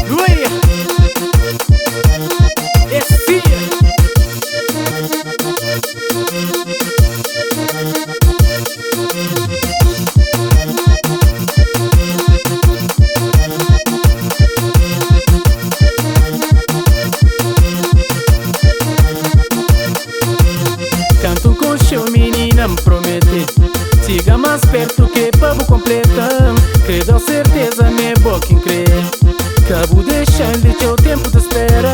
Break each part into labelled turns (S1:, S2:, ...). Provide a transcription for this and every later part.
S1: Ui, esse canto com seu menina me promete. Siga mais perto que pabo completa. Que dá certeza me boca em crer. Cabo deixando teu tempo de espera.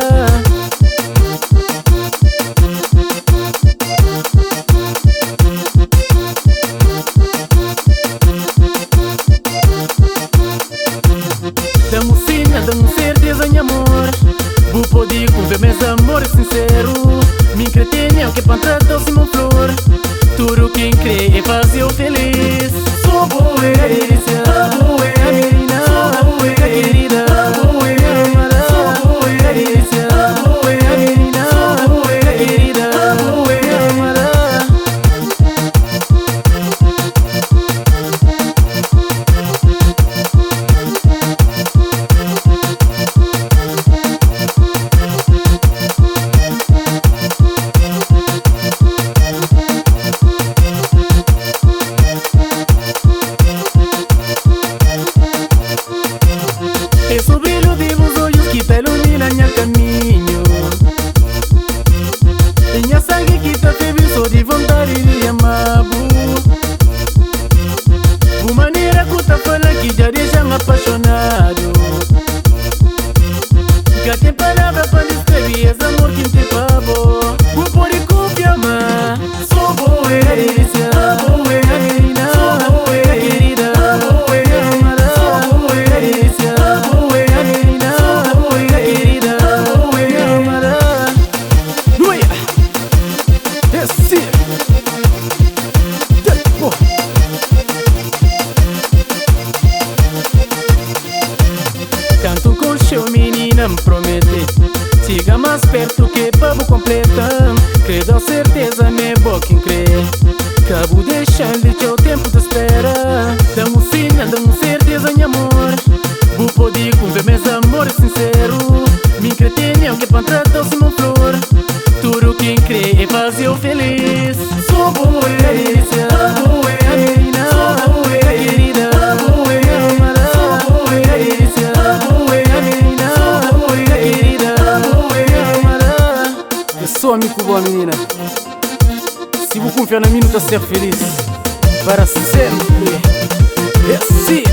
S1: Dá-me fina, dá-me certeza em amor. Vou poder conver meus amores sincero. Me entretenho que para tratar se uma flor. Tudo quem crê é fazer eu feliz. Sou boa, delícia. Boa, menina. Boa, querida. Boa, amada. Boa, delícia. Boa, menina. Boa, querida. Boa, amada. Esse brilho de vos olhos que te ilumina meu caminho. Minha sangue que te fez só de vontade de amar. De maneira que te fala que já deixa apaixonado. Que tem palavra para descrever esse amor que te pavo. Vou poder confiar, mas sou boa, delícia. Boa, menina. Boa, querida. Boa, amada. Boa, delícia. Boa, menina. Boa, querida. Boa, amada. Ui, esse tempo. Canto com seu menina me promete. Siga mais perto que pabo completa. Que dá certeza me boca em crer. Cabo deixando teu tempo de espera. Dá-me fina, dá-me certeza em amor. Vou poder conver meus amores sincero. Me entretenho que para tratar se uma flor. Tudo quem crê é fazer eu feliz. Sou boa, delícia. Boa, menina. Boa, querida. Boa, amada. Boa, delícia. Boa, menina. Boa, querida. Boa, amada. Eu sou amigo boa menina. Se você confiar na mim, não está ser feliz para sempre. É assim.